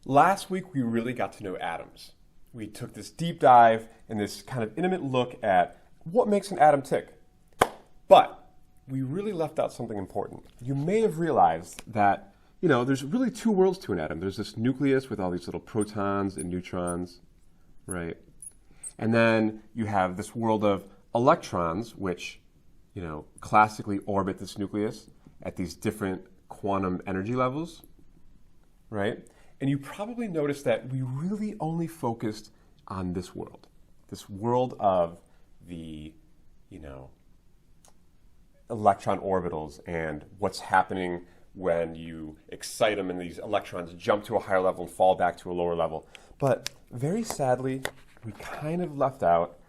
Last week, we really got to know atoms. We took this deep dive and this kind of intimate look at what makes an atom tick. But we really left out something important. You may have realized that, there's really two worlds to an atom. There's this nucleus with all these little protons and neutrons, right? And then you have this world of electrons, which, classically orbit this nucleus at these different quantum energy levels, right? And you probably noticed that we really only focused on this world of the, electron orbitals and what's happening when you excite them and these electrons jump to a higher level and fall back to a lower level. But very sadly, we kind of left out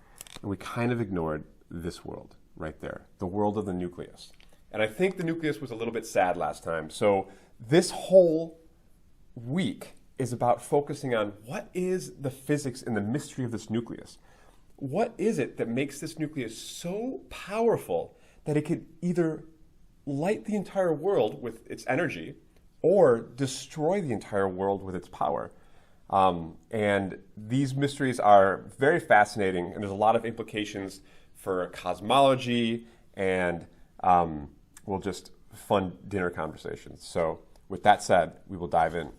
and we kind of ignored this world right there, the world of the nucleus. And I think the nucleus was a little bit sad last time. So this whole week is about focusing on what is the physics and the mystery of this nucleus. What is it that makes this nucleus so powerful that it could either light the entire world with its energy or destroy the entire world with its power? And these mysteries are very fascinating, and there's a lot of implications for cosmology and just fun dinner conversations. So with that said, we will dive in.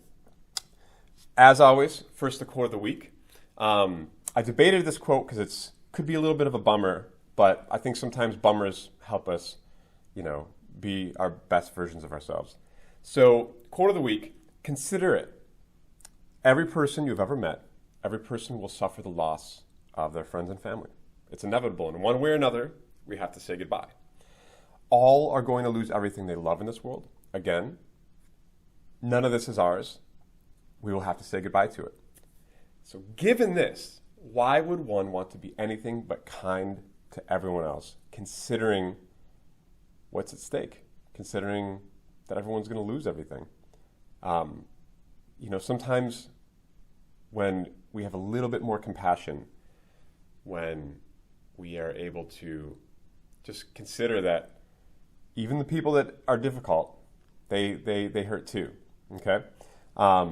As always, first the quote of the week. I debated this quote because it could be a little bit of a bummer, but I think sometimes bummers help us, be our best versions of ourselves. So, quote of the week, consider it. Every person you've ever met, every person will suffer the loss of their friends and family. It's inevitable. In one way or another, we have to say goodbye. All are going to lose everything they love in this world. Again, none of this is ours. We will have to say goodbye to it. So given this, why would one want to be anything but kind to everyone else, considering what's at stake, considering that everyone's going to lose everything? Sometimes when we have a little bit more compassion, when we are able to just consider that even the people that are difficult, they hurt too, okay?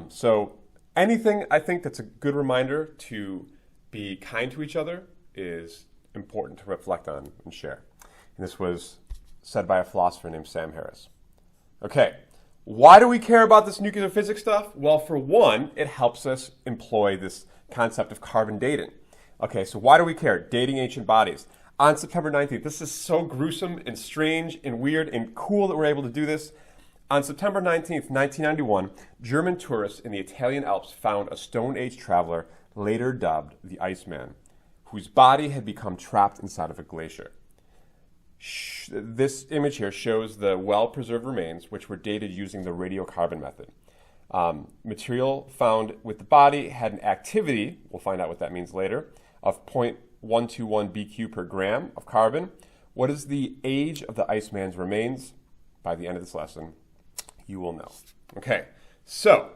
So anything I think that's a good reminder to be kind to each other is important to reflect on and share. And this was said by a philosopher named Sam Harris. Okay, why do we care about this nuclear physics stuff? Well, for one, it helps us employ this concept of carbon dating. Okay, so why do we care? Dating ancient bodies. On September 19th, this is so gruesome and strange and weird and cool that we're able to do this. On September 19th, 1991, German tourists in the Italian Alps found a Stone Age traveler, later dubbed the Iceman, whose body had become trapped inside of a glacier. This image here shows the well-preserved remains, which were dated using the radiocarbon method. Material found with the body had an activity, we'll find out what that means later, of 0.121 BQ per gram of carbon. What is the age of the Iceman's remains? By the end of this lesson, you will know. Okay, so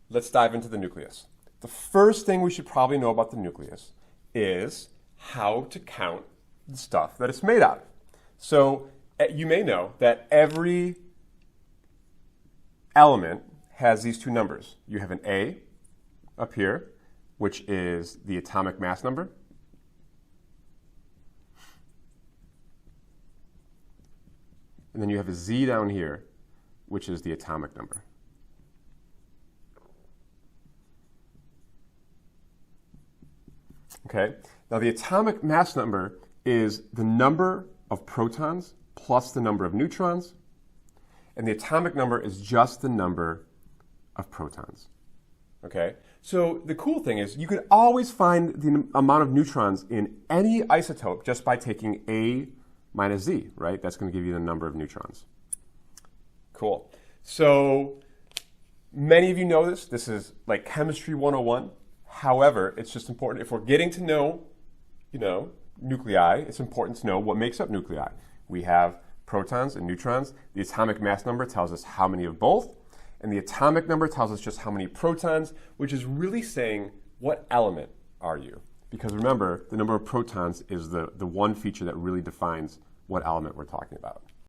let's dive into the nucleus. The first thing we should probably know about the nucleus is how to count the stuff that it's made out of. So you may know that every element has these two numbers. You have an A up here, which is the atomic mass number. And then you have a Z down here, which is the atomic number. Okay, now the atomic mass number is the number of protons plus the number of neutrons, and the atomic number is just the number of protons. Okay, so the cool thing is you could always find the amount of neutrons in any isotope just by taking A minus Z, right? That's going to give you the number of neutrons. Cool. So many of you know this. This is like chemistry 101. However, it's just important if we're getting to know, nuclei, it's important to know what makes up nuclei. We have protons and neutrons. The atomic mass number tells us how many of both, and the atomic number tells us just how many protons, which is really saying what element are you? Because remember, the number of protons is the one feature that really defines what element we're talking about.